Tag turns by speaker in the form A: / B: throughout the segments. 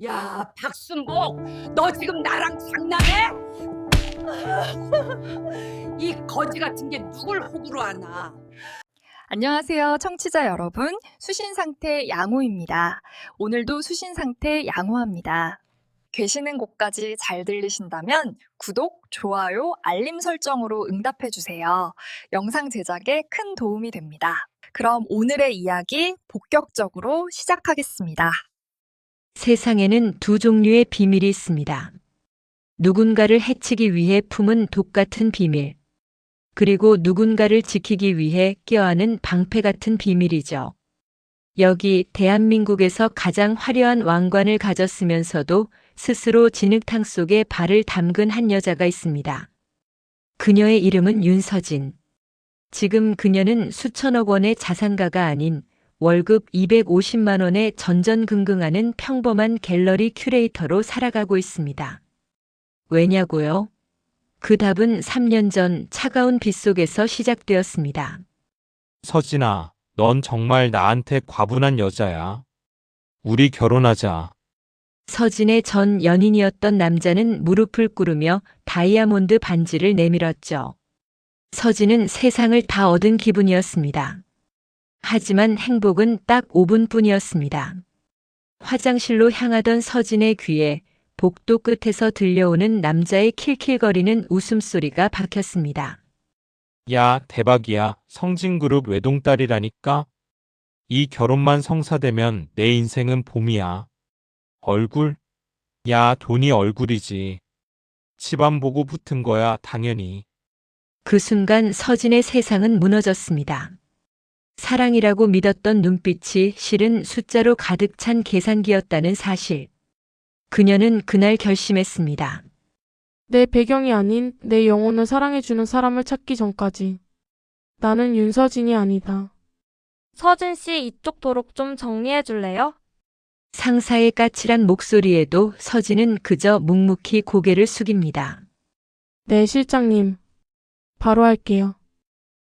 A: 야, 박순복, 너 지금 나랑 장난해? 이 거지 같은 게 누굴 호구로 하나?
B: 안녕하세요, 청취자 여러분. 수신상태 양호입니다. 오늘도 수신상태 양호합니다. 계시는 곳까지 잘 들리신다면 구독, 좋아요, 알림 설정으로 응답해주세요. 영상 제작에 큰 도움이 됩니다. 그럼 오늘의 이야기 본격적으로 시작하겠습니다.
C: 세상에는 두 종류의 비밀이 있습니다. 누군가를 해치기 위해 품은 독 같은 비밀, 그리고 누군가를 지키기 위해 껴안은 방패 같은 비밀이죠. 여기 대한민국에서 가장 화려한 왕관을 가졌으면서도 스스로 진흙탕 속에 발을 담근 한 여자가 있습니다. 그녀의 이름은 윤서진. 지금 그녀는 수천억 원의 자산가가 아닌 월급 250만 원에 전전긍긍하는 평범한 갤러리 큐레이터로 살아가고 있습니다. 왜냐고요? 그 답은 3년 전 차가운 빗속에서 시작되었습니다.
D: 서진아, 넌 정말 나한테 과분한 여자야. 우리 결혼하자.
C: 서진의 전 연인이었던 남자는 무릎을 꿇으며 다이아몬드 반지를 내밀었죠. 서진은 세상을 다 얻은 기분이었습니다. 하지만 행복은 딱 5분뿐이었습니다. 화장실로 향하던 서진의 귀에 복도 끝에서 들려오는 남자의 킬킬거리는 웃음소리가 박혔습니다.
D: 야, 대박이야. 성진그룹 외동딸이라니까? 이 결혼만 성사되면 내 인생은 봄이야. 얼굴? 야, 돈이 얼굴이지. 집안 보고 붙은 거야, 당연히.
C: 그 순간 서진의 세상은 무너졌습니다. 사랑이라고 믿었던 눈빛이 실은 숫자로 가득 찬 계산기였다는 사실. 그녀는 그날 결심했습니다.
E: 내 배경이 아닌 내 영혼을 사랑해주는 사람을 찾기 전까지 나는 윤서진이 아니다.
F: 서진 씨, 이쪽 도록 좀 정리해 줄래요?
C: 상사의 까칠한 목소리에도 서진은 그저 묵묵히 고개를 숙입니다.
E: 네, 실장님. 바로 할게요.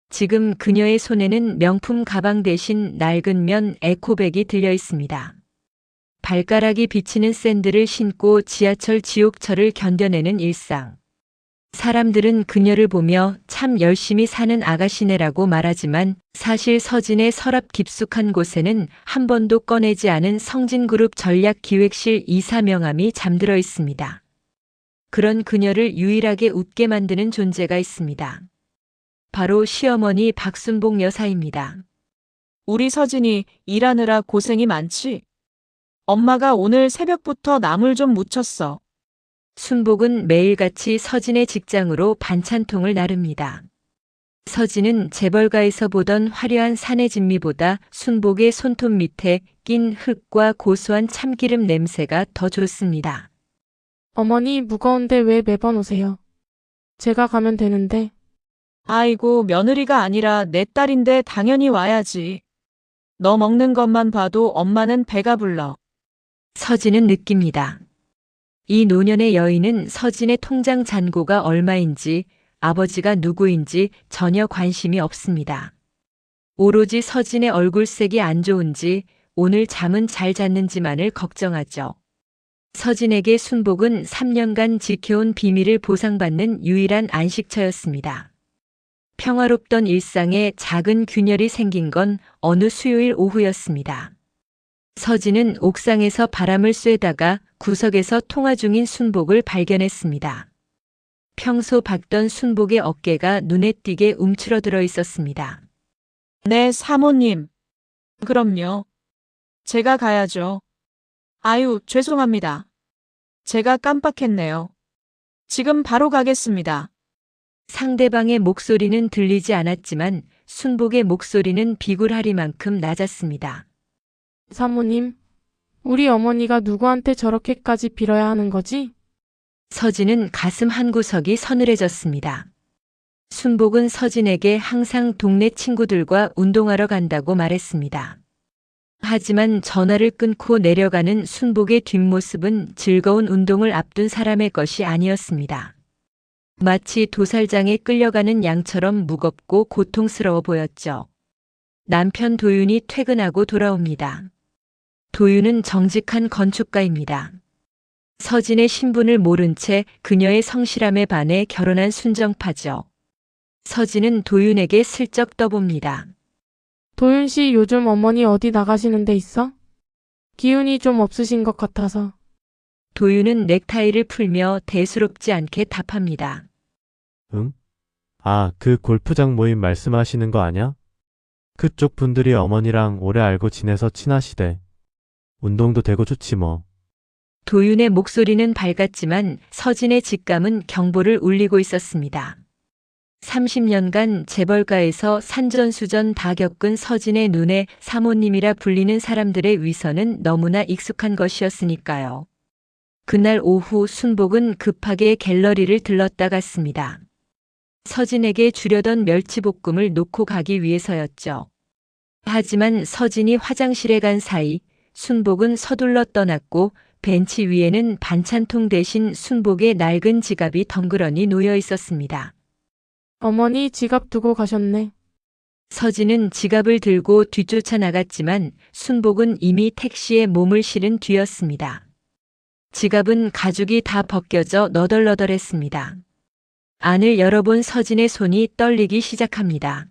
C: 지금 그녀의 손에는 명품 가방 대신 낡은 면 에코백이 들려 있습니다. 발가락이 비치는 샌들을 신고 지하철 지옥철을 견뎌내는 일상. 사람들은 그녀를 보며 참 열심히 사는 아가씨네라고 말하지만 사실 서진의 서랍 깊숙한 곳에는 한 번도 꺼내지 않은 성진그룹 전략기획실 이사 명함이 잠들어 있습니다. 그런 그녀를 유일하게 웃게 만드는 존재가 있습니다. 바로 시어머니 박순복 여사입니다.
G: 우리 서진이 일하느라 고생이 많지? 엄마가 오늘 새벽부터 나물 좀 무쳤어.
C: 순복은 매일같이 서진의 직장으로 반찬통을 나릅니다. 서진은 재벌가에서 보던 화려한 사내 진미보다 순복의 손톱 밑에 낀 흙과 고소한 참기름 냄새가 더 좋습니다.
E: 어머니, 무거운데 왜 매번 오세요? 제가 가면 되는데.
G: 아이고, 며느리가 아니라 내 딸인데 당연히 와야지. 너 먹는 것만 봐도 엄마는 배가 불러.
C: 서진은 느낍니다. 이 노년의 여인은 서진의 통장 잔고가 얼마인지 아버지가 누구인지 전혀 관심이 없습니다. 오로지 서진의 얼굴색이 안 좋은지 오늘 잠은 잘 잤는지만을 걱정하죠. 서진에게 순복은 3년간 지켜온 비밀을 보상받는 유일한 안식처였습니다. 평화롭던 일상에 작은 균열이 생긴 건 어느 수요일 오후였습니다. 서진은 옥상에서 바람을 쐬다가 구석에서 통화 중인 순복을 발견했습니다. 평소 봤던 순복의 어깨가 눈에 띄게 움츠러들어 있었습니다.
G: 네, 사모님. 그럼요. 제가 가야죠. 아유, 죄송합니다. 제가 깜빡했네요. 지금 바로 가겠습니다.
C: 상대방의 목소리는 들리지 않았지만 순복의 목소리는 비굴하리만큼 낮았습니다.
E: 사모님, 우리 어머니가 누구한테 저렇게까지 빌어야 하는 거지?
C: 서진은 가슴 한구석이 서늘해졌습니다. 순복은 서진에게 항상 동네 친구들과 운동하러 간다고 말했습니다. 하지만 전화를 끊고 내려가는 순복의 뒷모습은 즐거운 운동을 앞둔 사람의 것이 아니었습니다. 마치 도살장에 끌려가는 양처럼 무겁고 고통스러워 보였죠. 남편 도윤이 퇴근하고 돌아옵니다. 도윤은 정직한 건축가입니다. 서진의 신분을 모른 채 그녀의 성실함에 반해 결혼한 순정파죠. 서진은 도윤에게 슬쩍 떠봅니다.
E: 도윤 씨 요즘 어머니 어디 나가시는 데 있어? 기운이 좀 없으신 것 같아서.
C: 도윤은 넥타이를 풀며 대수롭지 않게 답합니다.
H: 응? 아, 그 골프장 모임 말씀하시는 거 아냐? 그쪽 분들이 어머니랑 오래 알고 지내서 친하시대. 운동도 되고 좋지 뭐.
C: 도윤의 목소리는 밝았지만 서진의 직감은 경보를 울리고 있었습니다. 30년간 재벌가에서 산전수전 다 겪은 서진의 눈에 사모님이라 불리는 사람들의 위선은 너무나 익숙한 것이었으니까요. 그날 오후 순복은 급하게 갤러리를 들렀다 갔습니다. 서진에게 주려던 멸치볶음을 놓고 가기 위해서였죠. 하지만 서진이 화장실에 간 사이 순복은 서둘러 떠났고 벤치 위에는 반찬통 대신 순복의 낡은 지갑이 덩그러니 놓여 있었습니다.
E: 어머니 지갑 두고 가셨네.
C: 서진은 지갑을 들고 뒤쫓아 나갔지만 순복은 이미 택시에 몸을 실은 뒤였습니다. 지갑은 가죽이 다 벗겨져 너덜너덜했습니다. 안을 열어본 서진의 손이 떨리기 시작합니다.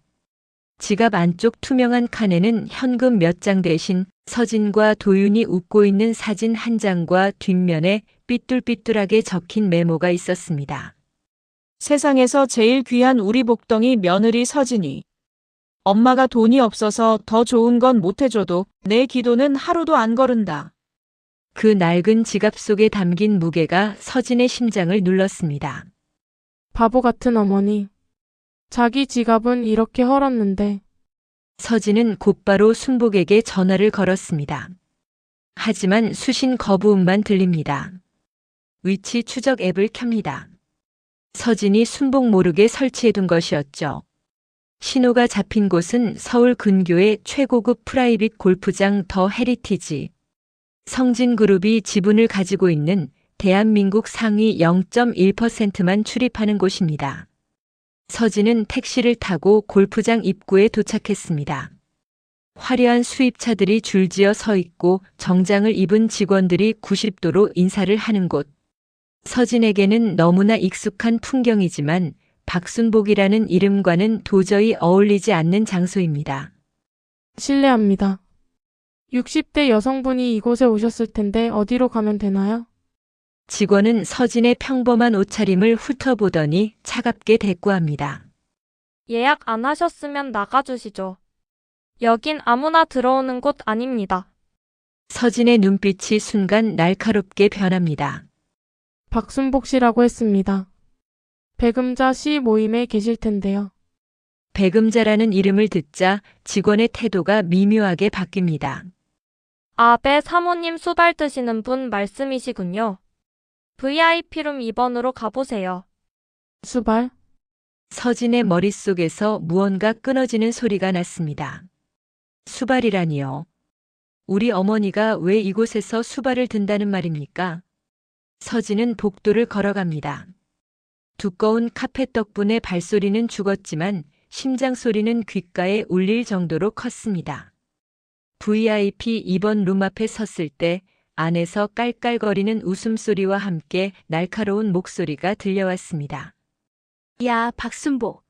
C: 지갑 안쪽 투명한 칸에는 현금 몇 장 대신 서진과 도윤이 웃고 있는 사진 한 장과 뒷면에 삐뚤삐뚤하게 적힌 메모가 있었습니다.
G: 세상에서 제일 귀한 우리 복덩이 며느리 서진이. 엄마가 돈이 없어서 더 좋은 건 못 해줘도 내 기도는 하루도 안 거른다.
C: 그 낡은 지갑 속에 담긴 무게가 서진의 심장을 눌렀습니다.
E: 바보 같은 어머니. 자기 지갑은 이렇게 헐었는데.
C: 서진은 곧바로 순복에게 전화를 걸었습니다. 하지만 수신 거부음만 들립니다. 위치 추적 앱을 켭니다. 서진이 순복 모르게 설치해둔 것이었죠. 신호가 잡힌 곳은 서울 근교의 최고급 프라이빗 골프장 더 헤리티지. 성진그룹이 지분을 가지고 있는 대한민국 상위 0.1%만 출입하는 곳입니다. 서진은 택시를 타고 골프장 입구에 도착했습니다. 화려한 수입차들이 줄지어 서 있고 정장을 입은 직원들이 90도로 인사를 하는 곳. 서진에게는 너무나 익숙한 풍경이지만 박순복이라는 이름과는 도저히 어울리지 않는 장소입니다.
E: 실례합니다. 60대 여성분이 이곳에 오셨을 텐데 어디로 가면 되나요?
C: 직원은 서진의 평범한 옷차림을 훑어보더니 차갑게 대꾸합니다.
F: 예약 안 하셨으면 나가주시죠. 여긴 아무나 들어오는 곳 아닙니다.
C: 서진의 눈빛이 순간 날카롭게 변합니다.
E: 박순복 씨라고 했습니다. 배금자 씨 모임에 계실 텐데요.
C: 배금자라는 이름을 듣자 직원의 태도가 미묘하게 바뀝니다.
F: 아베 사모님 수발 드시는 분 말씀이시군요. VIP룸 2번으로 가보세요.
E: 수발?
C: 서진의 머릿속에서 무언가 끊어지는 소리가 났습니다. 수발이라니요. 우리 어머니가 왜 이곳에서 수발을 든다는 말입니까? 서진은 복도를 걸어갑니다. 두꺼운 카펫 덕분에 발소리는 죽었지만 심장 소리는 귓가에 울릴 정도로 컸습니다. VIP 2번 룸 앞에 섰을 때 안에서 깔깔거리는 웃음소리와 함께 날카로운 목소리가 들려왔습니다.
A: 야, 박순복.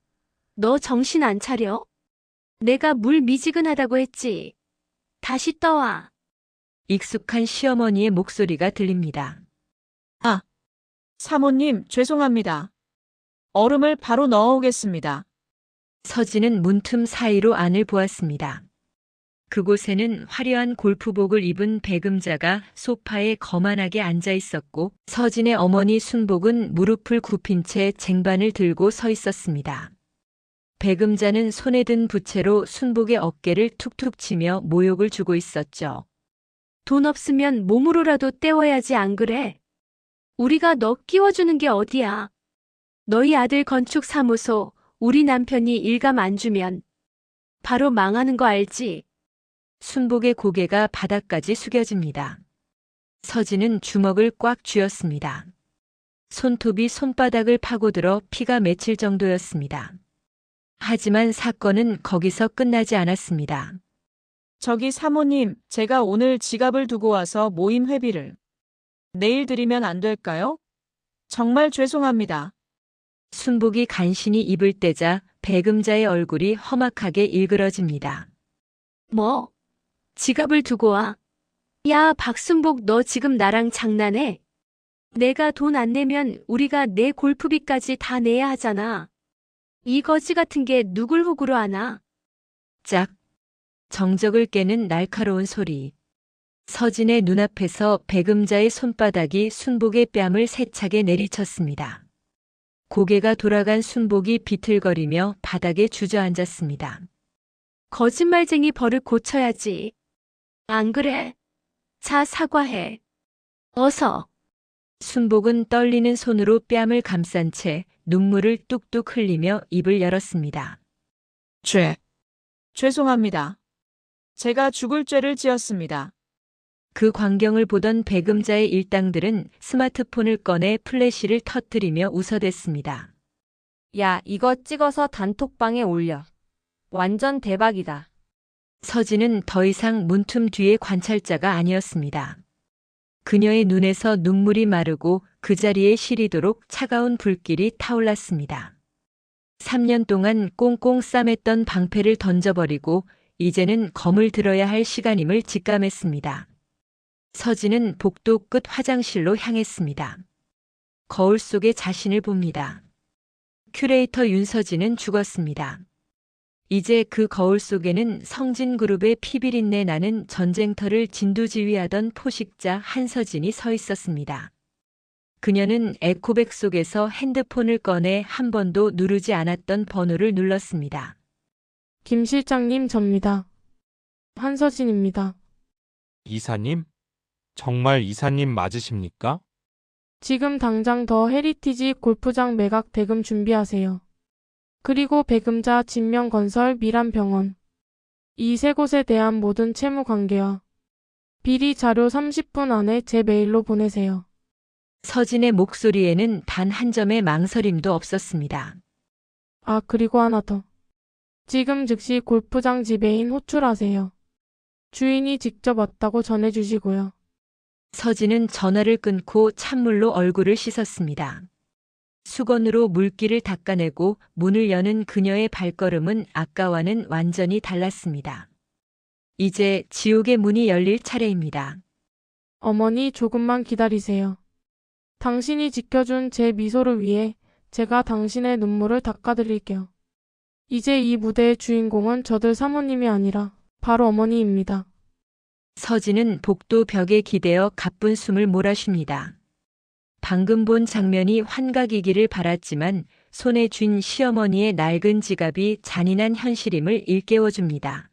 A: 너 정신 안 차려? 내가 물 미지근하다고 했지. 다시 떠와.
C: 익숙한 시어머니의 목소리가 들립니다.
G: 사모님, 죄송합니다. 얼음을 바로 넣어오겠습니다.
C: 서진은 문틈 사이로 안을 보았습니다. 그곳에는 화려한 골프복을 입은 배금자가 소파에 거만하게 앉아 있었고 서진의 어머니 순복은 무릎을 굽힌 채 쟁반을 들고 서 있었습니다. 배금자는 손에 든 부채로 순복의 어깨를 툭툭 치며 모욕을 주고 있었죠.
A: 돈 없으면 몸으로라도 때워야지 안 그래? 우리가 너 끼워주는 게 어디야? 너희 아들 건축 사무소 우리 남편이 일감 안 주면 바로 망하는 거 알지?
C: 순복의 고개가 바닥까지 숙여집니다. 서진은 주먹을 꽉 쥐었습니다. 손톱이 손바닥을 파고들어 피가 맺힐 정도였습니다. 하지만 사건은 거기서 끝나지 않았습니다.
G: 저기 사모님, 제가 오늘 지갑을 두고 와서 모임 회비를 내일 드리면 안 될까요? 정말 죄송합니다.
C: 순복이 간신히 입을 떼자 배금자의 얼굴이 험악하게 일그러집니다.
A: 뭐? 지갑을 두고 와. 야, 박순복, 너 지금 나랑 장난해? 내가 돈 안 내면 우리가 내 골프비까지 다 내야 하잖아. 이 거지 같은 게 누굴 호구로 하나?
C: 짝. 정적을 깨는 날카로운 소리. 서진의 눈앞에서 배금자의 손바닥이 순복의 뺨을 세차게 내리쳤습니다. 고개가 돌아간 순복이 비틀거리며 바닥에 주저앉았습니다.
A: 거짓말쟁이 버릇 고쳐야지. 안 그래? 자, 사과해. 어서.
C: 순복은 떨리는 손으로 뺨을 감싼 채 눈물을 뚝뚝 흘리며 입을 열었습니다.
G: 죄송합니다. 제가 죽을 죄를 지었습니다.
C: 그 광경을 보던 배금자의 일당들은 스마트폰을 꺼내 플래시를 터뜨리며 웃어댔습니다.
F: 야, 이거 찍어서 단톡방에 올려. 완전 대박이다.
C: 서진은 더 이상 문틈 뒤의 관찰자가 아니었습니다. 그녀의 눈에서 눈물이 마르고 그 자리에 시리도록 차가운 불길이 타올랐습니다. 3년 동안 꽁꽁 싸맸던 방패를 던져버리고 이제는 검을 들어야 할 시간임을 직감했습니다. 서진은 복도 끝 화장실로 향했습니다. 거울 속에 자신을 봅니다. 큐레이터 윤서진은 죽었습니다. 이제 그 거울 속에는 성진그룹의 피비린내 나는 전쟁터를 진두지휘하던 포식자 한서진이 서 있었습니다. 그녀는 에코백 속에서 핸드폰을 꺼내 한 번도 누르지 않았던 번호를 눌렀습니다.
E: 김 실장님, 접니다. 한서진입니다.
D: 이사님? 정말 이사님 맞으십니까?
E: 지금 당장 더 헤리티지 골프장 매각 대금 준비하세요. 그리고 배금자, 진명건설, 미란병원. 이 세 곳에 대한 모든 채무 관계와 비리 자료 30분 안에 제 메일로 보내세요.
C: 서진의 목소리에는 단 한 점의 망설임도 없었습니다.
E: 아, 그리고 하나 더. 지금 즉시 골프장 지배인 호출하세요. 주인이 직접 왔다고 전해주시고요.
C: 서진은 전화를 끊고 찬물로 얼굴을 씻었습니다. 수건으로 물기를 닦아내고 문을 여는 그녀의 발걸음은 아까와는 완전히 달랐습니다. 이제 지옥의 문이 열릴 차례입니다.
E: 어머니, 조금만 기다리세요. 당신이 지켜준 제 미소를 위해 제가 당신의 눈물을 닦아드릴게요. 이제 이 무대의 주인공은 저들 사모님이 아니라 바로 어머니입니다.
C: 서진은 복도 벽에 기대어 가쁜 숨을 몰아쉽니다. 방금 본 장면이 환각이기를 바랐지만 손에 쥔 시어머니의 낡은 지갑이 잔인한 현실임을 일깨워줍니다.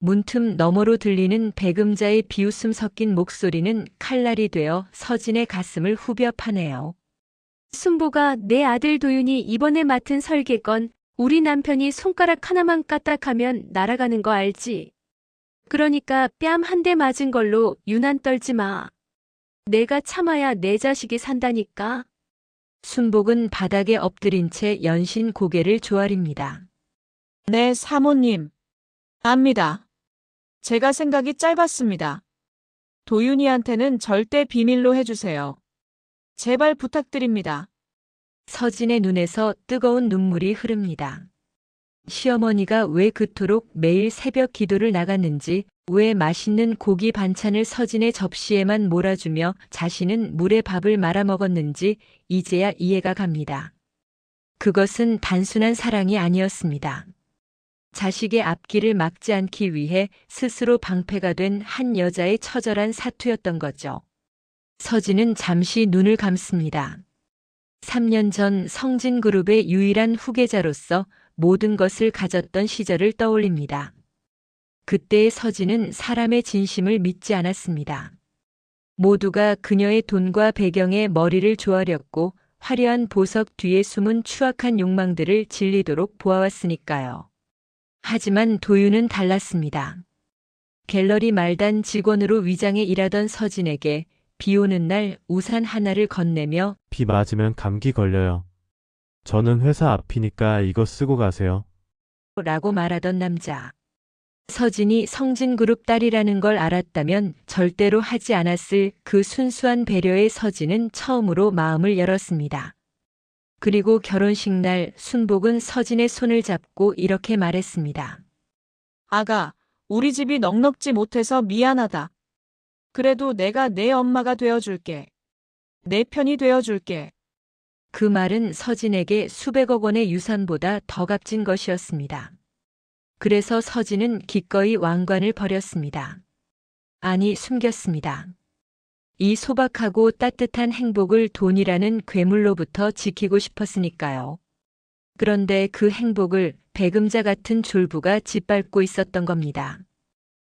C: 문틈 너머로 들리는 배금자의 비웃음 섞인 목소리는 칼날이 되어 서진의 가슴을 후벼 파네요.
A: 순보가 내 아들 도윤이 이번에 맡은 설계건 우리 남편이 손가락 하나만 까딱하면 날아가는 거 알지? 그러니까 뺨 한 대 맞은 걸로 유난 떨지 마. 내가 참아야 내 자식이 산다니까.
C: 순복은 바닥에 엎드린 채 연신 고개를 조아립니다.
G: 네, 사모님. 압니다. 제가 생각이 짧았습니다. 도윤이한테는 절대 비밀로 해주세요. 제발 부탁드립니다.
C: 서진의 눈에서 뜨거운 눈물이 흐릅니다. 시어머니가 왜 그토록 매일 새벽 기도를 나갔는지, 왜 맛있는 고기 반찬을 서진의 접시에만 몰아주며 자신은 물에 밥을 말아 먹었는지 이제야 이해가 갑니다. 그것은 단순한 사랑이 아니었습니다. 자식의 앞길을 막지 않기 위해 스스로 방패가 된 한 여자의 처절한 사투였던 거죠. 서진은 잠시 눈을 감습니다. 3년 전 성진그룹의 유일한 후계자로서 모든 것을 가졌던 시절을 떠올립니다. 그때의 서진은 사람의 진심을 믿지 않았습니다. 모두가 그녀의 돈과 배경에 머리를 조아렸고 화려한 보석 뒤에 숨은 추악한 욕망들을 질리도록 보아왔으니까요. 하지만 도윤은 달랐습니다. 갤러리 말단 직원으로 위장해 일하던 서진에게 비 오는 날 우산 하나를 건네며
H: 비 맞으면 감기 걸려요. 저는 회사 앞이니까 이거 쓰고 가세요.
C: 라고 말하던 남자. 서진이 성진그룹 딸이라는 걸 알았다면 절대로 하지 않았을 그 순수한 배려에 서진은 처음으로 마음을 열었습니다. 그리고 결혼식 날 순복은 서진의 손을 잡고 이렇게 말했습니다.
G: 아가, 우리 집이 넉넉지 못해서 미안하다. 그래도 내가 내 엄마가 되어줄게. 내 편이 되어줄게.
C: 그 말은 서진에게 수백억 원의 유산보다 더 값진 것이었습니다. 그래서 서진은 기꺼이 왕관을 버렸습니다. 아니, 숨겼습니다. 이 소박하고 따뜻한 행복을 돈이라는 괴물로부터 지키고 싶었으니까요. 그런데 그 행복을 배금자 같은 졸부가 짓밟고 있었던 겁니다.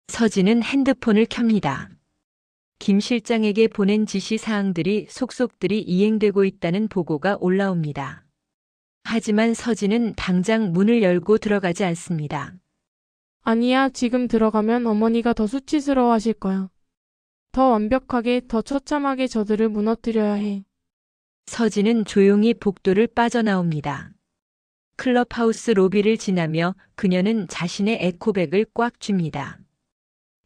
C: 서진은 핸드폰을 켭니다. 김 실장에게 보낸 지시사항들이 속속들이 이행되고 있다는 보고가 올라옵니다. 하지만 서진은 당장 문을 열고 들어가지 않습니다.
E: 아니야, 지금 들어가면 어머니가 더 수치스러워 하실 거야. 더 완벽하게, 더 처참하게 저들을 무너뜨려야 해.
C: 서진은 조용히 복도를 빠져나옵니다. 클럽하우스 로비를 지나며 그녀는 자신의 에코백을 꽉 줍니다.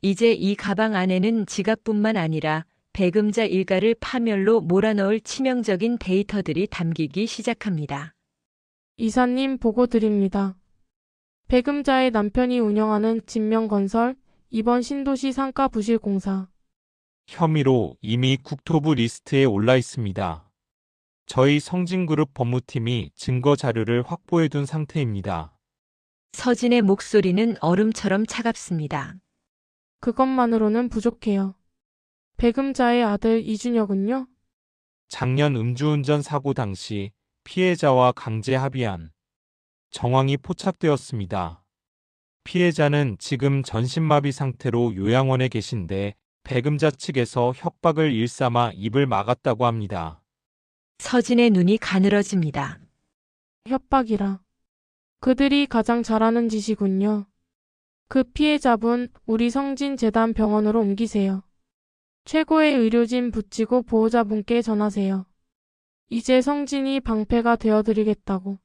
C: 이제 이 가방 안에는 지갑뿐만 아니라 배금자 일가를 파멸로 몰아넣을 치명적인 데이터들이 담기기 시작합니다.
E: 이사님 보고 드립니다. 배금자의 남편이 운영하는 진명건설, 이번 신도시 상가 부실 공사.
D: 혐의로 이미 국토부 리스트에 올라 있습니다. 저희 성진그룹 법무팀이 증거 자료를 확보해둔 상태입니다.
C: 서진의 목소리는 얼음처럼 차갑습니다.
E: 그것만으로는 부족해요. 배금자의 아들 이준혁은요?
D: 작년 음주운전 사고 당시 피해자와 강제 합의한 정황이 포착되었습니다. 피해자는 지금 전신마비 상태로 요양원에 계신데 배금자 측에서 협박을 일삼아 입을 막았다고 합니다.
C: 서진의 눈이 가늘어집니다.
E: 협박이라. 그들이 가장 잘하는 짓이군요. 그 피해자분 우리 성진재단 병원으로 옮기세요. 최고의 의료진 붙이고 보호자분께 전하세요. 이제 성진이 방패가 되어드리겠다고.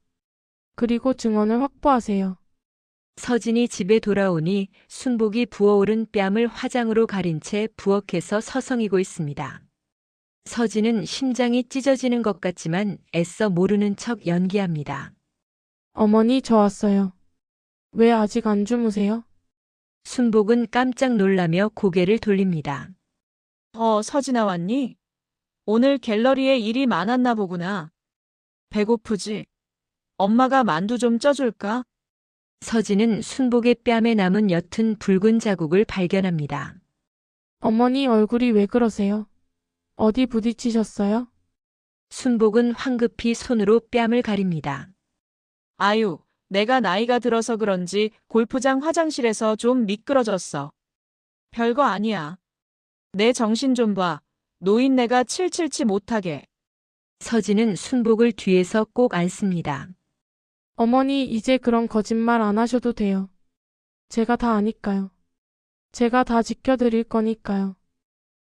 E: 그리고 증언을 확보하세요.
C: 서진이 집에 돌아오니 순복이 부어오른 뺨을 화장으로 가린 채 부엌에서 서성이고 있습니다. 서진은 심장이 찢어지는 것 같지만 애써 모르는 척 연기합니다.
E: 어머니, 저 왔어요. 왜 아직 안 주무세요?
C: 순복은 깜짝 놀라며 고개를 돌립니다.
G: 서진아 왔니? 오늘 갤러리에 일이 많았나 보구나. 배고프지? 엄마가 만두 좀 쪄줄까?
C: 서진은 순복의 뺨에 남은 옅은 붉은 자국을 발견합니다.
E: 어머니 얼굴이 왜 그러세요? 어디 부딪히셨어요?
C: 순복은 황급히 손으로 뺨을 가립니다.
G: 아유, 내가 나이가 들어서 그런지 골프장 화장실에서 좀 미끄러졌어. 별거 아니야. 내 정신 좀 봐. 노인네가 칠칠치 못하게.
C: 서진은 순복을 뒤에서 꼭 안습니다.
E: 어머니, 이제 그런 거짓말 안 하셔도 돼요. 제가 다 아니까요. 제가 다 지켜드릴 거니까요.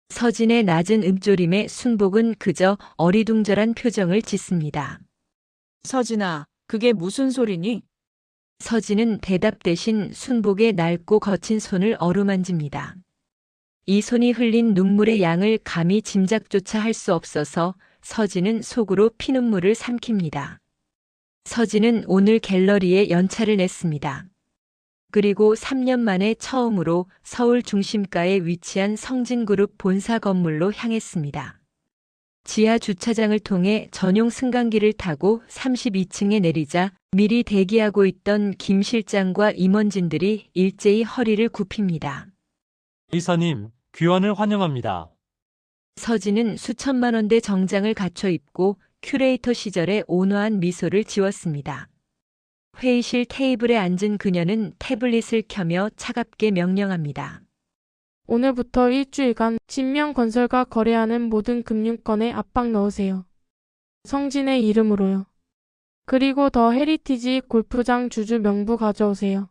C: 서진의 낮은 읊조림에 순복은 그저 어리둥절한 표정을 짓습니다.
G: 서진아, 그게 무슨 소리니?
C: 서진은 대답 대신 순복의 낡고 거친 손을 어루만집니다. 이 손이 흘린 눈물의 양을 감히 짐작조차 할 수 없어서 서진은 속으로 피눈물을 삼킵니다. 서진은 오늘 갤러리에 연차를 냈습니다. 그리고 3년 만에 처음으로 서울 중심가에 위치한 성진그룹 본사 건물로 향했습니다. 지하 주차장을 통해 전용 승강기를 타고 32층에 내리자 미리 대기하고 있던 김 실장과 임원진들이 일제히 허리를 굽힙니다.
I: 이사님, 귀환을 환영합니다.
C: 서진은 수천만 원대 정장을 갖춰 입고 큐레이터 시절의 온화한 미소를 지웠습니다. 회의실 테이블에 앉은 그녀는 태블릿을 켜며 차갑게 명령합니다.
E: 오늘부터 일주일간 진명건설과 거래하는 모든 금융권에 압박 넣으세요. 성진의 이름으로요. 그리고 더 헤리티지 골프장 주주 명부 가져오세요.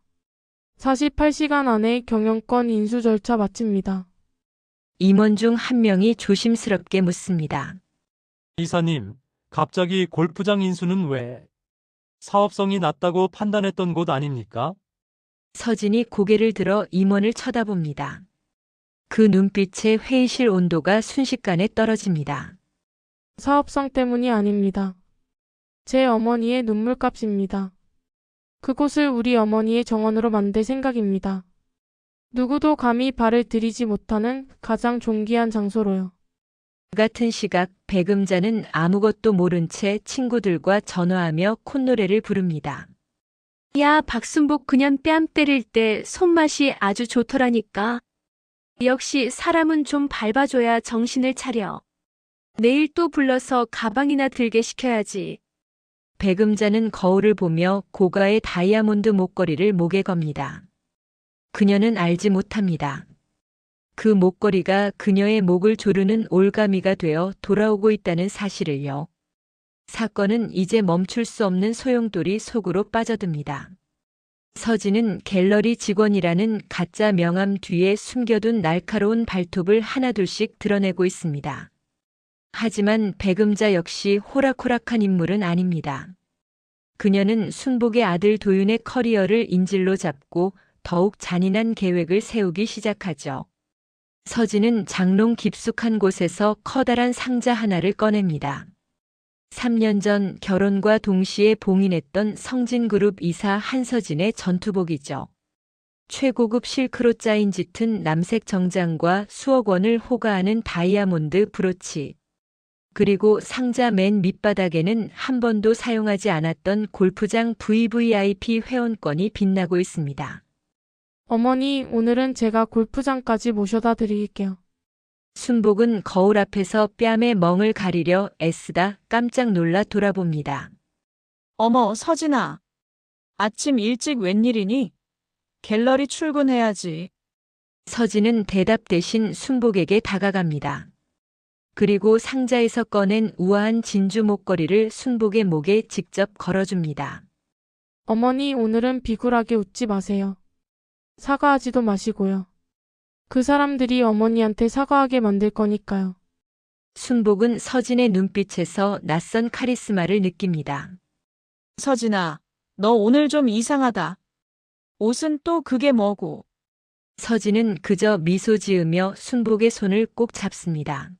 E: 48시간 안에 경영권 인수 절차 마칩니다.
C: 임원 중 한 명이 조심스럽게 묻습니다.
I: 이사님, 갑자기 골프장 인수는 왜? 사업성이 낮다고 판단했던 곳 아닙니까?
C: 서진이 고개를 들어 임원을 쳐다봅니다. 그 눈빛의 회의실 온도가 순식간에 떨어집니다.
E: 사업성 때문이 아닙니다. 제 어머니의 눈물값입니다. 그곳을 우리 어머니의 정원으로 만들 생각입니다. 누구도 감히 발을 들이지 못하는 가장 존귀한 장소로요.
C: 같은 시각 배금자는 아무것도 모른 채 친구들과 전화하며 콧노래를 부릅니다.
A: 야, 박순복 그냥 뺨 때릴 때 손맛이 아주 좋더라니까. 역시 사람은 좀 밟아줘야 정신을 차려. 내일 또 불러서 가방이나 들게 시켜야지.
C: 배금자는 거울을 보며 고가의 다이아몬드 목걸이를 목에 겁니다. 그녀는 알지 못합니다. 그 목걸이가 그녀의 목을 조르는 올가미가 되어 돌아오고 있다는 사실을요. 사건은 이제 멈출 수 없는 소용돌이 속으로 빠져듭니다. 서진은 갤러리 직원이라는 가짜 명함 뒤에 숨겨둔 날카로운 발톱을 하나둘씩 드러내고 있습니다. 하지만 배금자 역시 호락호락한 인물은 아닙니다. 그녀는 순복의 아들 도윤의 커리어를 인질로 잡고 더욱 잔인한 계획을 세우기 시작하죠. 서진은 장롱 깊숙한 곳에서 커다란 상자 하나를 꺼냅니다. 3년 전 결혼과 동시에 봉인했던 성진그룹 이사 한서진의 전투복이죠. 최고급 실크로 짜인 짙은 남색 정장과 수억 원을 호가하는 다이아몬드 브로치. 그리고 상자 맨 밑바닥에는 한 번도 사용하지 않았던 골프장 VVIP 회원권이 빛나고 있습니다.
E: 어머니, 오늘은 제가 골프장까지 모셔다 드릴게요.
C: 순복은 거울 앞에서 뺨에 멍을 가리려 애쓰다 깜짝 놀라 돌아봅니다.
G: 어머, 서진아. 아침 일찍 웬일이니? 갤러리 출근해야지.
C: 서진은 대답 대신 순복에게 다가갑니다. 그리고 상자에서 꺼낸 우아한 진주 목걸이를 순복의 목에 직접 걸어줍니다.
E: 어머니, 오늘은 비굴하게 웃지 마세요. 사과하지도 마시고요. 그 사람들이 어머니한테 사과하게 만들 거니까요.
C: 순복은 서진의 눈빛에서 낯선 카리스마를 느낍니다.
G: 서진아, 너 오늘 좀 이상하다. 옷은 또 그게 뭐고?
C: 서진은 그저 미소 지으며 순복의 손을 꼭 잡습니다.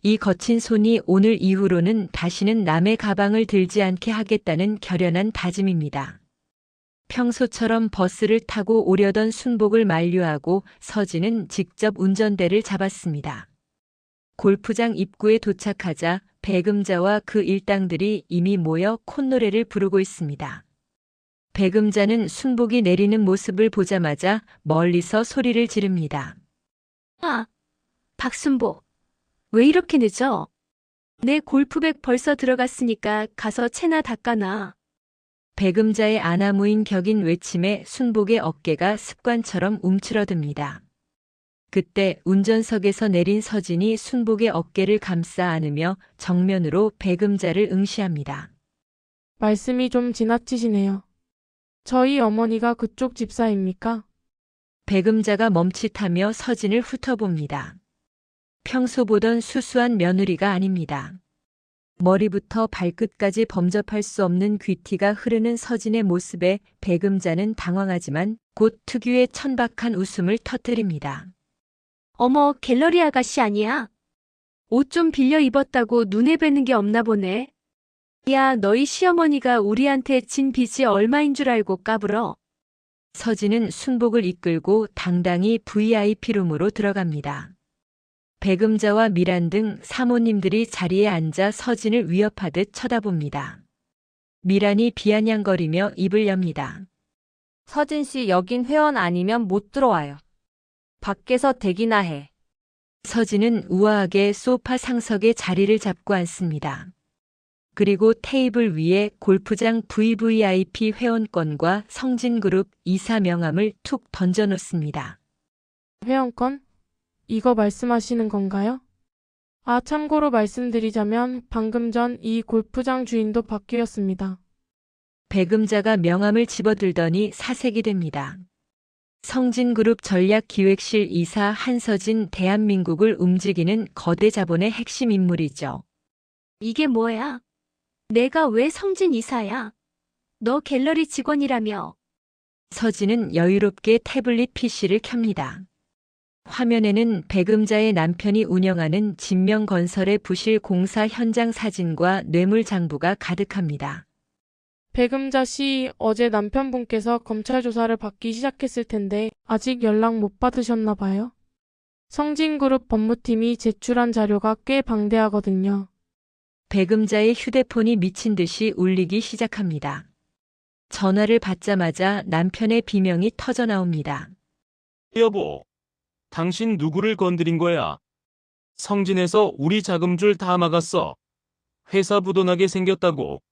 C: 이 거친 손이 오늘 이후로는 다시는 남의 가방을 들지 않게 하겠다는 결연한 다짐입니다. 평소처럼 버스를 타고 오려던 순복을 만류하고 서진은 직접 운전대를 잡았습니다. 골프장 입구에 도착하자 배금자와 그 일당들이 이미 모여 콧노래를 부르고 있습니다. 배금자는 순복이 내리는 모습을 보자마자 멀리서 소리를 지릅니다.
A: 아, 박순복. 왜 이렇게 늦어? 내 골프백 벌써 들어갔으니까 가서 채나 닦아놔.
C: 배금자의 아나무인 격인 외침에 순복의 어깨가 습관처럼 움츠러듭니다. 그때 운전석에서 내린 서진이 순복의 어깨를 감싸 안으며 정면으로 배금자를 응시합니다.
E: 말씀이 좀 지나치시네요. 저희 어머니가 그쪽 집사입니까?
C: 배금자가 멈칫하며 서진을 훑어봅니다. 평소 보던 수수한 며느리가 아닙니다. 머리부터 발끝까지 범접할 수 없는 귀티가 흐르는 서진의 모습에 배금자는 당황하지만 곧 특유의 천박한 웃음을 터뜨립니다.
A: 어머, 갤러리 아가씨 아니야? 옷 좀 빌려 입었다고 눈에 뵈는 게 없나 보네. 야, 너희 시어머니가 우리한테 진 빚이 얼마인 줄 알고 까불어.
C: 서진은 순복을 이끌고 당당히 VIP룸으로 들어갑니다. 배금자와 미란 등 사모님들이 자리에 앉아 서진을 위협하듯 쳐다봅니다. 미란이 비아냥거리며 입을 엽니다.
F: 서진 씨 여긴 회원 아니면 못 들어와요. 밖에서 대기나 해.
C: 서진은 우아하게 소파 상석에 자리를 잡고 앉습니다. 그리고 테이블 위에 골프장 VVIP 회원권과 성진그룹 이사 명함을 툭 던져놓습니다.
E: 회원권? 이거 말씀하시는 건가요? 아, 참고로 말씀드리자면 방금 전 이 골프장 주인도 바뀌었습니다.
C: 배금자가 명함을 집어들더니 사색이 됩니다. 성진그룹 전략기획실 이사 한서진 대한민국을 움직이는 거대 자본의 핵심 인물이죠.
A: 이게 뭐야? 내가 왜 성진 이사야? 너 갤러리 직원이라며.
C: 서진은 여유롭게 태블릿 PC를 켭니다. 화면에는 백음자의 남편이 운영하는 진명건설의 부실 공사 현장 사진과 뇌물 장부가 가득합니다.
E: 백음자 씨, 어제 남편분께서 검찰 조사를 받기 시작했을 텐데 아직 연락 못 받으셨나 봐요. 성진그룹 법무팀이 제출한 자료가 꽤 방대하거든요.
C: 백음자의 휴대폰이 미친 듯이 울리기 시작합니다. 전화를 받자마자 남편의 비명이 터져 나옵니다.
J: 여보, 당신 누구를 건드린 거야? 성진에서 우리 자금줄 다 막았어. 회사 부도나게 생겼다고.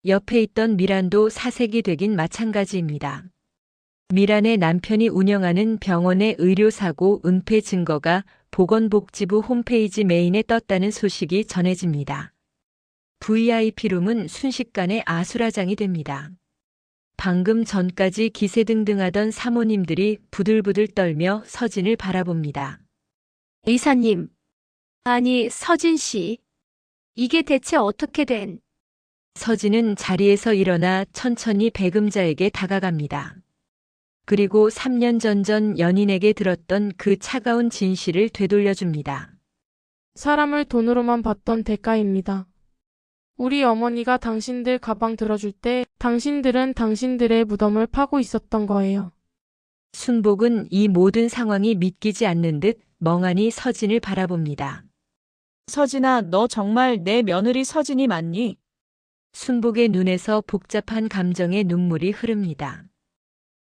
C: 옆에 있던 미란도 사색이 되긴 마찬가지입니다. 미란의 남편이 운영하는 병원의 의료사고 은폐 증거가 보건복지부 홈페이지 메인에 떴다는 소식이 전해집니다. VIP룸은 순식간에 아수라장이 됩니다. 방금 전까지 기세등등하던 사모님들이 부들부들 떨며 서진을 바라봅니다.
A: 이사님. 아니, 서진 씨. 이게 대체 어떻게 된?
C: 서진은 자리에서 일어나 천천히 백음자에게 다가갑니다. 그리고 3년 전 연인에게 들었던 그 차가운 진실을 되돌려줍니다.
E: 사람을 돈으로만 봤던 대가입니다. 우리 어머니가 당신들 가방 들어줄 때 당신들은 당신들의 무덤을 파고 있었던 거예요.
C: 순복은 이 모든 상황이 믿기지 않는 듯 멍하니 서진을 바라봅니다.
G: 서진아, 너 정말 내 며느리 서진이 맞니?
C: 순복의 눈에서 복잡한 감정의 눈물이 흐릅니다.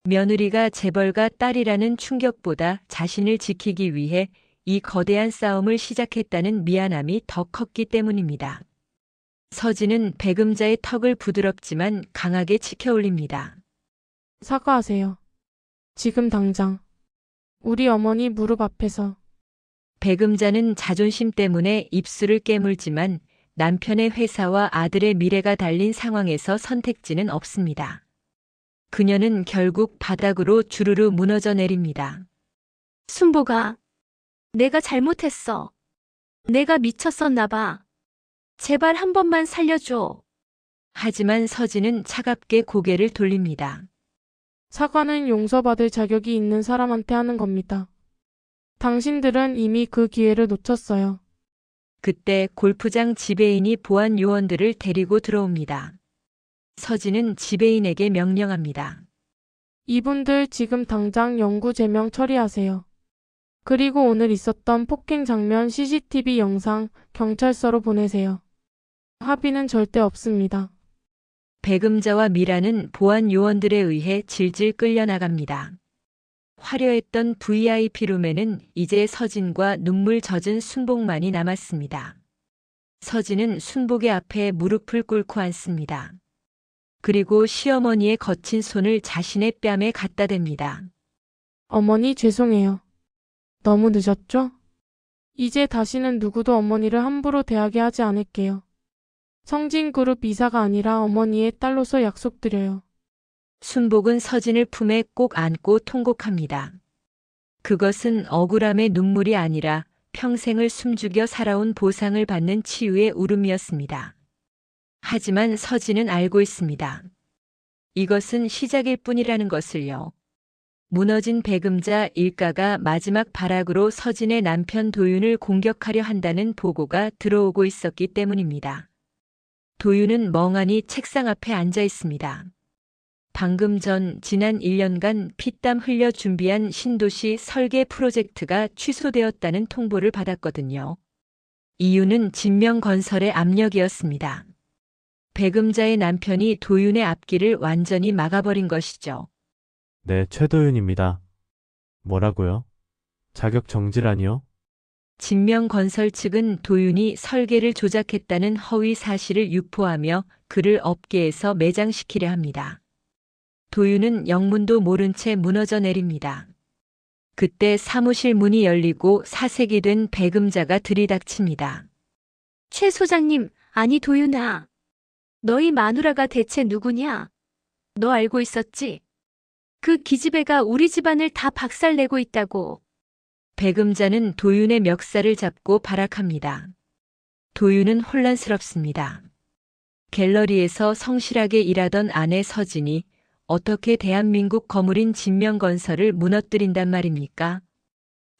C: 며느리가 재벌가 딸이라는 충격보다 자신을 지키기 위해 이 거대한 싸움을 시작했다는 미안함이 더 컸기 때문입니다. 서진은 백음자의 턱을 부드럽지만 강하게 치켜올립니다.
E: 사과하세요. 지금 당장. 우리 어머니 무릎 앞에서.
C: 백음자는 자존심 때문에 입술을 깨물지만 남편의 회사와 아들의 미래가 달린 상황에서 선택지는 없습니다. 그녀는 결국 바닥으로 주르르 무너져 내립니다.
A: 순보가. 내가 잘못했어. 내가 미쳤었나 봐. 제발 한 번만 살려줘.
C: 하지만 서진은 차갑게 고개를 돌립니다.
E: 사과는 용서받을 자격이 있는 사람한테 하는 겁니다. 당신들은 이미 그 기회를 놓쳤어요.
C: 그때 골프장 지배인이 보안 요원들을 데리고 들어옵니다. 서진은 지배인에게 명령합니다.
E: 이분들 지금 당장 영구 제명 처리하세요. 그리고 오늘 있었던 폭행 장면 CCTV 영상 경찰서로 보내세요. 합의는 절대 없습니다.
C: 백음자와 미라는 보안 요원들에 의해 질질 끌려나갑니다. 화려했던 VIP룸에는 이제 서진과 눈물 젖은 순복만이 남았습니다. 서진은 순복의 앞에 무릎을 꿇고 앉습니다. 그리고 시어머니의 거친 손을 자신의 뺨에 갖다 댑니다.
E: 어머니 죄송해요. 너무 늦었죠? 이제 다시는 누구도 어머니를 함부로 대하게 하지 않을게요. 성진그룹 이사가 아니라 어머니의 딸로서 약속드려요.
C: 순복은 서진을 품에 꼭 안고 통곡합니다. 그것은 억울함의 눈물이 아니라 평생을 숨죽여 살아온 보상을 받는 치유의 울음이었습니다. 하지만 서진은 알고 있습니다. 이것은 시작일 뿐이라는 것을요. 무너진 백음자 일가가 마지막 발악으로 서진의 남편 도윤을 공격하려 한다는 보고가 들어오고 있었기 때문입니다. 도윤은 멍하니 책상 앞에 앉아 있습니다. 방금 전 지난 1년간 피땀 흘려 준비한 신도시 설계 프로젝트가 취소되었다는 통보를 받았거든요. 이유는 진명건설의 압력이었습니다. 백음자의 남편이 도윤의 앞길을 완전히 막아버린 것이죠.
H: 네, 최도윤입니다. 뭐라고요? 자격 정지라니요?
C: 진명건설 측은 도윤이 설계를 조작했다는 허위 사실을 유포하며 그를 업계에서 매장시키려 합니다. 도윤은 영문도 모른 채 무너져 내립니다. 그때 사무실 문이 열리고 사색이 된 백음자가 들이닥칩니다.
A: 최 소장님, 아니 도윤아. 너희 마누라가 대체 누구냐? 너 알고 있었지? 그 기집애가 우리 집안을 다 박살내고 있다고.
C: 백음자는 도윤의 멱살을 잡고 발악합니다. 도윤은 혼란스럽습니다. 갤러리에서 성실하게 일하던 아내 서진이 어떻게 대한민국 거물인 진명건설을 무너뜨린단 말입니까?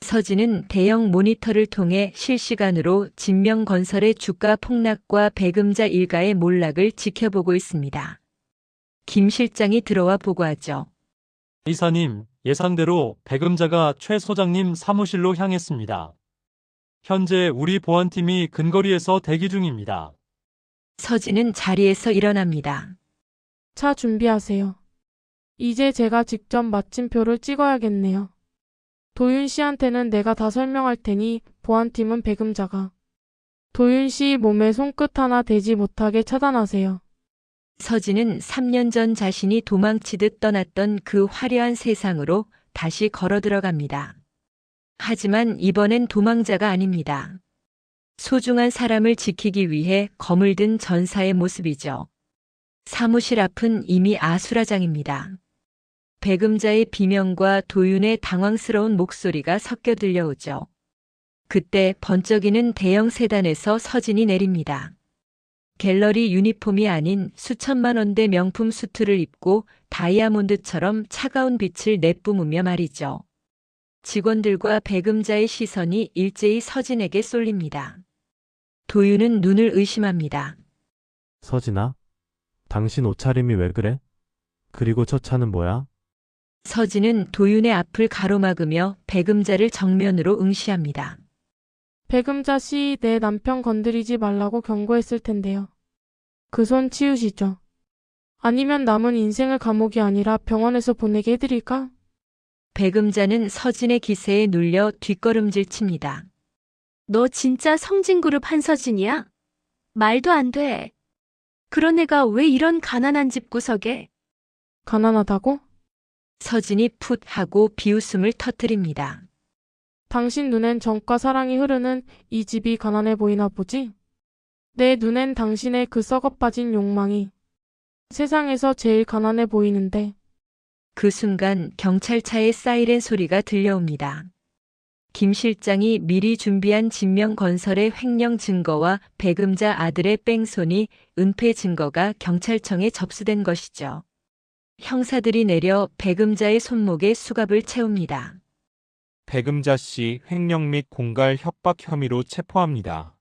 C: 서진은 대형 모니터를 통해 실시간으로 진명건설의 주가 폭락과 배금자 일가의 몰락을 지켜보고 있습니다. 김 실장이 들어와 보고하죠.
I: 이사님, 예상대로 배금자가 최 소장님 사무실로 향했습니다. 현재 우리 보안팀이 근거리에서 대기 중입니다.
C: 서진은 자리에서 일어납니다.
E: 차 준비하세요. 이제 제가 직접 마침표를 찍어야겠네요. 도윤 씨한테는 내가 다 설명할 테니 보안팀은 배금자가 도윤 씨 몸에 손끝 하나 대지 못하게 차단하세요.
C: 서진은 3년 전 자신이 도망치듯 떠났던 그 화려한 세상으로 다시 걸어 들어갑니다. 하지만 이번엔 도망자가 아닙니다. 소중한 사람을 지키기 위해 검을 든 전사의 모습이죠. 사무실 앞은 이미 아수라장입니다. 배금자의 비명과 도윤의 당황스러운 목소리가 섞여 들려오죠. 그때 번쩍이는 대형 세단에서 서진이 내립니다. 갤러리 유니폼이 아닌 수천만 원대 명품 수트를 입고 다이아몬드처럼 차가운 빛을 내뿜으며 말이죠. 직원들과 배금자의 시선이 일제히 서진에게 쏠립니다. 도윤은 눈을 의심합니다.
H: 서진아, 당신 옷차림이 왜 그래? 그리고 저 차는 뭐야?
C: 서진은 도윤의 앞을 가로막으며 배금자를 정면으로 응시합니다.
E: 배금자 씨, 내 남편 건드리지 말라고 경고했을 텐데요. 그 손 치우시죠. 아니면 남은 인생을 감옥이 아니라 병원에서 보내게 해드릴까?
C: 배금자는 서진의 기세에 눌려 뒷걸음질 칩니다.
A: 너 진짜 성진그룹 한서진이야? 말도 안 돼. 그런 애가 왜 이런 가난한 집 구석에?
E: 가난하다고?
C: 서진이 풋 하고 비웃음을 터뜨립니다.
E: 당신 눈엔 정과 사랑이 흐르는 이 집이 가난해 보이나 보지? 내 눈엔 당신의 그 썩어빠진 욕망이 세상에서 제일 가난해 보이는데.
C: 그 순간 경찰차의 사이렌 소리가 들려옵니다. 김 실장이 미리 준비한 진명건설의 횡령 증거와 배금자 아들의 뺑소니, 은폐 증거가 경찰청에 접수된 것이죠. 형사들이 내려 배금자의 손목에 수갑을 채웁니다.
D: 배금자 씨 횡령 및 공갈 협박 혐의로 체포합니다.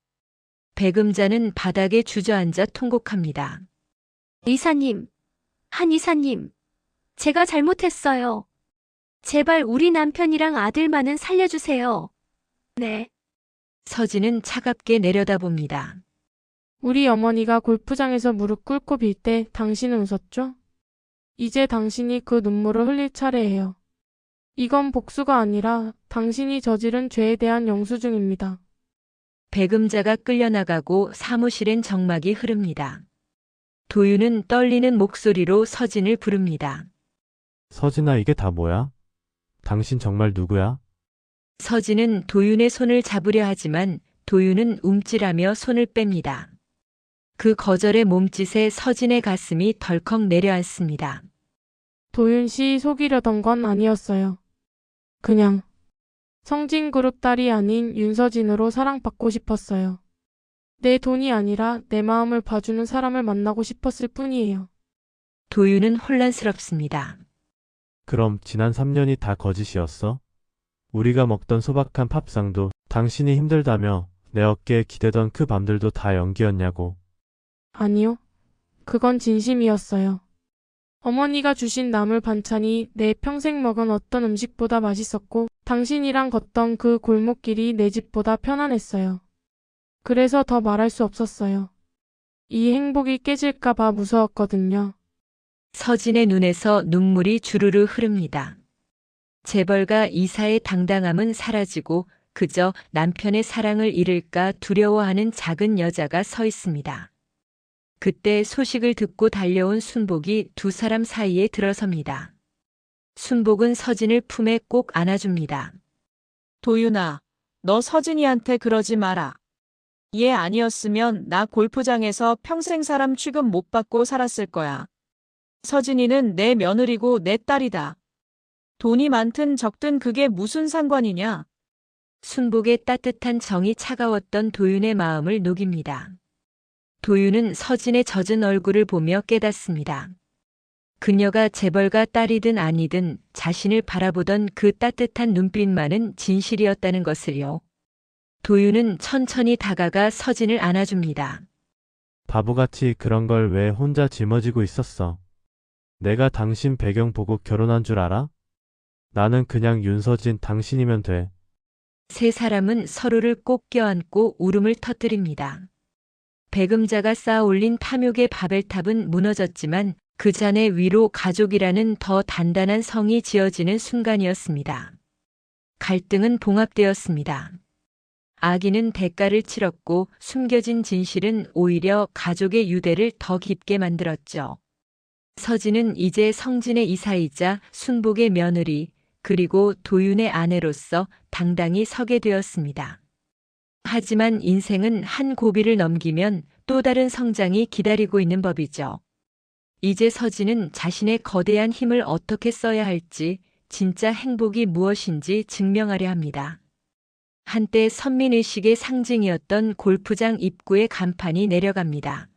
C: 배금자는 바닥에 주저앉아 통곡합니다.
A: 이사님, 한 이사님, 제가 잘못했어요. 제발 우리 남편이랑 아들만은 살려주세요. 네.
C: 서진은 차갑게 내려다봅니다.
E: 우리 어머니가 골프장에서 무릎 꿇고 빌 때 당신은 웃었죠? 이제 당신이 그 눈물을 흘릴 차례예요. 이건 복수가 아니라 당신이 저지른 죄에 대한 영수증입니다.
C: 배금자가 끌려나가고 사무실엔 정막이 흐릅니다. 도윤은 떨리는 목소리로 서진을 부릅니다.
H: 서진아, 이게 다 뭐야? 당신 정말 누구야?
C: 서진은 도윤의 손을 잡으려 하지만 도윤은 움찔하며 손을 뺍니다. 그 거절의 몸짓에 서진의 가슴이 덜컥 내려앉습니다.
E: 도윤 씨 속이려던 건 아니었어요. 그냥 성진그룹 딸이 아닌 윤서진으로 사랑받고 싶었어요. 내 돈이 아니라 내 마음을 봐주는 사람을 만나고 싶었을 뿐이에요.
C: 도윤은 혼란스럽습니다.
H: 그럼 지난 3년이 다 거짓이었어? 우리가 먹던 소박한 밥상도 당신이 힘들다며 내 어깨에 기대던 그 밤들도 다 연기였냐고.
E: 아니요. 그건 진심이었어요. 어머니가 주신 나물 반찬이 내 평생 먹은 어떤 음식보다 맛있었고 당신이랑 걷던 그 골목길이 내 집보다 편안했어요. 그래서 더 말할 수 없었어요. 이 행복이 깨질까봐 무서웠거든요.
C: 서진의 눈에서 눈물이 주르르 흐릅니다. 재벌가 이사의 당당함은 사라지고 그저 남편의 사랑을 잃을까 두려워하는 작은 여자가 서 있습니다. 그때 소식을 듣고 달려온 순복이 두 사람 사이에 들어섭니다. 순복은 서진을 품에 꼭 안아줍니다.
G: 도윤아, 너 서진이한테 그러지 마라. 얘 아니었으면 나 골프장에서 평생 사람 취급 못 받고 살았을 거야. 서진이는 내 며느리고 내 딸이다. 돈이 많든 적든 그게 무슨 상관이냐?
C: 순복의 따뜻한 정이 차가웠던 도윤의 마음을 녹입니다. 도윤은 서진의 젖은 얼굴을 보며 깨닫습니다. 그녀가 재벌가 딸이든 아니든 자신을 바라보던 그 따뜻한 눈빛만은 진실이었다는 것을요. 도윤은 천천히 다가가 서진을 안아줍니다.
H: 바보같이 그런 걸 왜 혼자 짊어지고 있었어? 내가 당신 배경 보고 결혼한 줄 알아? 나는 그냥 윤서진 당신이면 돼.
C: 세 사람은 서로를 꼭 껴안고 울음을 터뜨립니다. 배금자가 쌓아 올린 탐욕의 바벨탑은 무너졌지만 그 잔의 위로 가족이라는 더 단단한 성이 지어지는 순간이었습니다. 갈등은 봉합되었습니다. 악인은 대가를 치렀고 숨겨진 진실은 오히려 가족의 유대를 더 깊게 만들었죠. 서진은 이제 성진의 이사이자 순복의 며느리 그리고 도윤의 아내로서 당당히 서게 되었습니다. 하지만 인생은 한 고비를 넘기면 또 다른 성장이 기다리고 있는 법이죠. 이제 서진은 자신의 거대한 힘을 어떻게 써야 할지, 진짜 행복이 무엇인지 증명하려 합니다. 한때 선민의식의 상징이었던 골프장 입구의 간판이 내려갑니다.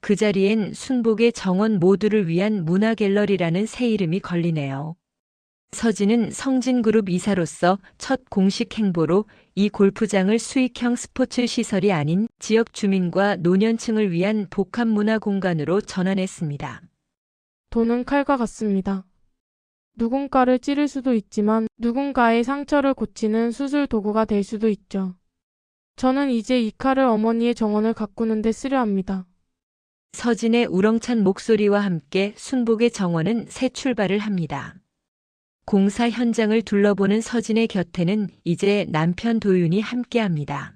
C: 그 자리엔 순복의 정원 모두를 위한 문화갤러리라는 새 이름이 걸리네요. 서진은 성진그룹 이사로서 첫 공식 행보로 이 골프장을 수익형 스포츠 시설이 아닌 지역 주민과 노년층을 위한 복합 문화 공간으로 전환했습니다.
E: 돈은 칼과 같습니다. 누군가를 찌를 수도 있지만 누군가의 상처를 고치는 수술 도구가 될 수도 있죠. 저는 이제 이 칼을 어머니의 정원을 가꾸는 데 쓰려 합니다.
C: 서진의 우렁찬 목소리와 함께 순복의 정원은 새 출발을 합니다. 공사 현장을 둘러보는 서진의 곁에는 이제 남편 도윤이 함께합니다.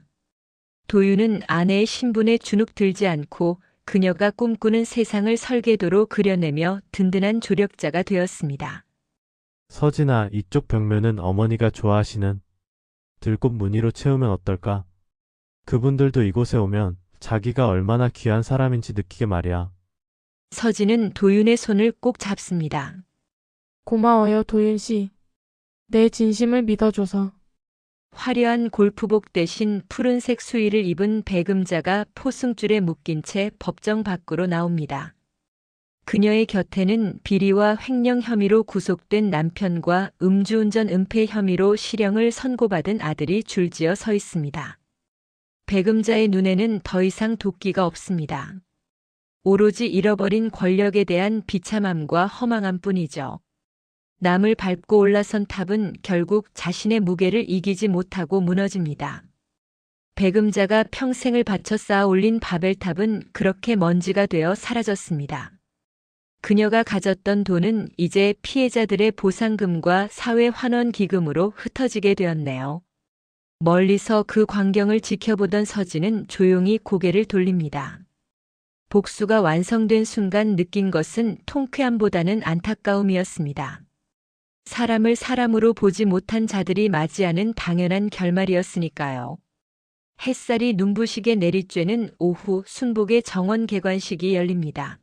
C: 도윤은 아내의 신분에 주눅 들지 않고 그녀가 꿈꾸는 세상을 설계도로 그려내며 든든한 조력자가 되었습니다.
H: 서진아, 이쪽 벽면은 어머니가 좋아하시는 들꽃 무늬로 채우면 어떨까? 그분들도 이곳에 오면 자기가 얼마나 귀한 사람인지 느끼게 말이야.
C: 서진은 도윤의 손을 꼭 잡습니다.
E: 고마워요, 도윤 씨. 내 진심을 믿어줘서.
C: 화려한 골프복 대신 푸른색 수의를 입은 배금자가 포승줄에 묶인 채 법정 밖으로 나옵니다. 그녀의 곁에는 비리와 횡령 혐의로 구속된 남편과 음주운전 은폐 혐의로 실형을 선고받은 아들이 줄지어 서 있습니다. 배금자의 눈에는 더 이상 도끼가 없습니다. 오로지 잃어버린 권력에 대한 비참함과 허망함뿐이죠. 남을 밟고 올라선 탑은 결국 자신의 무게를 이기지 못하고 무너집니다. 배금자가 평생을 바쳐 쌓아 올린 바벨탑은 그렇게 먼지가 되어 사라졌습니다. 그녀가 가졌던 돈은 이제 피해자들의 보상금과 사회 환원 기금으로 흩어지게 되었네요. 멀리서 그 광경을 지켜보던 서진은 조용히 고개를 돌립니다. 복수가 완성된 순간 느낀 것은 통쾌함보다는 안타까움이었습니다. 사람을 사람으로 보지 못한 자들이 맞이하는 당연한 결말이었으니까요. 햇살이 눈부시게 내리쬐는 오후 순복의 정원 개관식이 열립니다.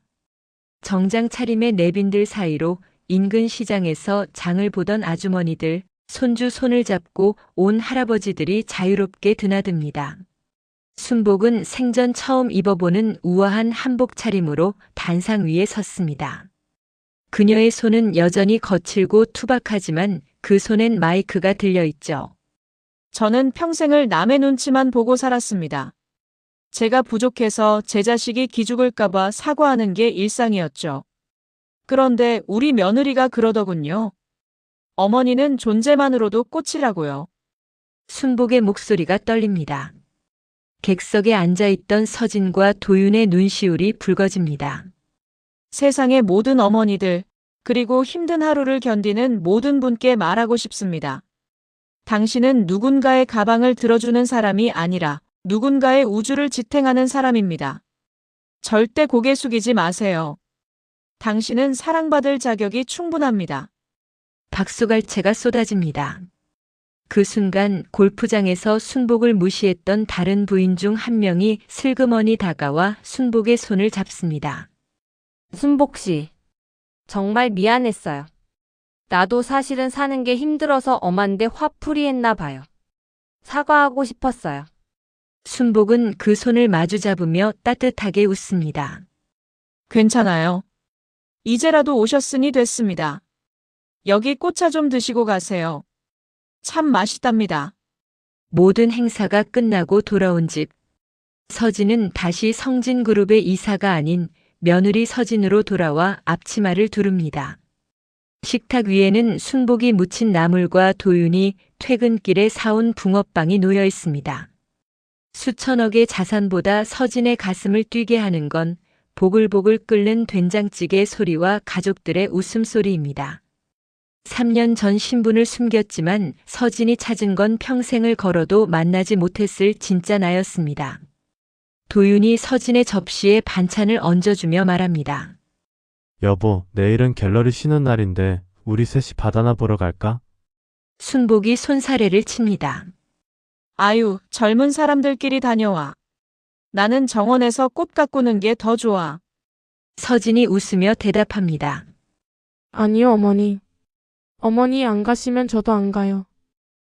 C: 정장 차림의 내빈들 사이로 인근 시장에서 장을 보던 아주머니들, 손주 손을 잡고 온 할아버지들이 자유롭게 드나듭니다. 순복은 생전 처음 입어보는 우아한 한복 차림으로 단상 위에 섰습니다. 그녀의 손은 여전히 거칠고 투박하지만 그 손엔 마이크가 들려있죠.
G: 저는 평생을 남의 눈치만 보고 살았습니다. 제가 부족해서 제 자식이 기죽을까봐 사과하는 게 일상이었죠. 그런데 우리 며느리가 그러더군요. 어머니는 존재만으로도 꽃이라고요.
C: 순복의 목소리가 떨립니다. 객석에 앉아있던 서진과 도윤의 눈시울이 붉어집니다.
G: 세상의 모든 어머니들, 그리고 힘든 하루를 견디는 모든 분께 말하고 싶습니다. 당신은 누군가의 가방을 들어주는 사람이 아니라 누군가의 우주를 지탱하는 사람입니다. 절대 고개 숙이지 마세요. 당신은 사랑받을 자격이 충분합니다.
C: 박수갈채가 쏟아집니다. 그 순간 골프장에서 순복을 무시했던 다른 부인 중 한 명이 슬그머니 다가와 순복의 손을 잡습니다.
F: 순복 씨, 정말 미안했어요. 나도 사실은 사는 게 힘들어서 엄한데 화풀이했나 봐요. 사과하고 싶었어요.
C: 순복은 그 손을 마주 잡으며 따뜻하게 웃습니다.
G: 괜찮아요. 이제라도 오셨으니 됐습니다. 여기 꽃차 좀 드시고 가세요. 참 맛있답니다.
C: 모든 행사가 끝나고 돌아온 집. 서진은 다시 성진그룹의 이사가 아닌 며느리 서진으로 돌아와 앞치마를 두릅니다. 식탁 위에는 순복이 묻힌 나물과 도윤이 퇴근길에 사온 붕어빵이 놓여 있습니다. 수천억의 자산보다 서진의 가슴을 뛰게 하는 건 보글보글 끓는 된장찌개 소리와 가족들의 웃음소리입니다. 3년 전 신분을 숨겼지만 서진이 찾은 건 평생을 걸어도 만나지 못했을 진짜 나였습니다. 도윤이 서진의 접시에 반찬을 얹어주며 말합니다.
H: 여보, 내일은 갤러리 쉬는 날인데 우리 셋이 바다나 보러 갈까?
C: 순복이 손사래를 칩니다.
G: 아유, 젊은 사람들끼리 다녀와. 나는 정원에서 꽃 가꾸는 게 더 좋아.
C: 서진이 웃으며 대답합니다.
E: 아니요, 어머니. 어머니 안 가시면 저도 안 가요.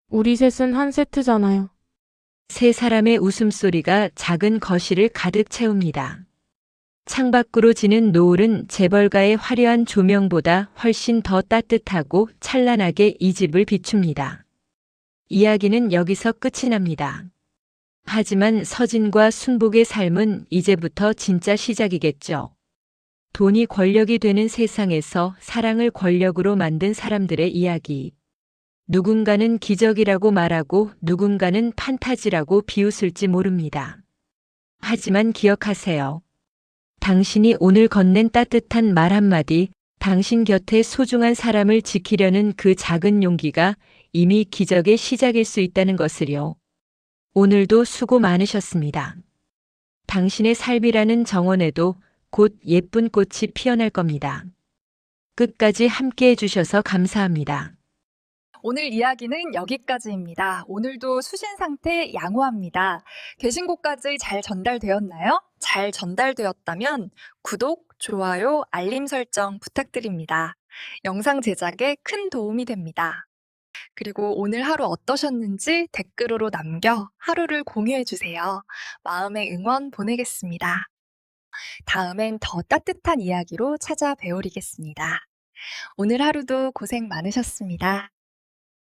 E: 우리 셋은 한 세트잖아요.
C: 세 사람의 웃음소리가 작은 거실을 가득 채웁니다. 창밖으로 지는 노을은 재벌가의 화려한 조명보다 훨씬 더 따뜻하고 찬란하게 이 집을 비춥니다. 이야기는 여기서 끝이 납니다. 하지만 서진과 순복의 삶은 이제부터 진짜 시작이겠죠. 돈이 권력이 되는 세상에서 사랑을 권력으로 만든 사람들의 이야기. 누군가는 기적이라고 말하고 누군가는 판타지라고 비웃을지 모릅니다. 하지만 기억하세요. 당신이 오늘 건넨 따뜻한 말 한마디, 당신 곁에 소중한 사람을 지키려는 그 작은 용기가 이미 기적의 시작일 수 있다는 것을요. 오늘도 수고 많으셨습니다. 당신의 삶이라는 정원에도 곧 예쁜 꽃이 피어날 겁니다. 끝까지 함께 해주셔서 감사합니다.
B: 오늘 이야기는 여기까지입니다. 오늘도 수신 상태 양호합니다. 계신 곳까지 잘 전달되었나요? 잘 전달되었다면 구독, 좋아요, 알림 설정 부탁드립니다. 영상 제작에 큰 도움이 됩니다. 그리고 오늘 하루 어떠셨는지 댓글로 남겨 하루를 공유해주세요. 마음의 응원 보내겠습니다. 다음엔 더 따뜻한 이야기로 찾아뵈오리겠습니다. 오늘 하루도 고생 많으셨습니다.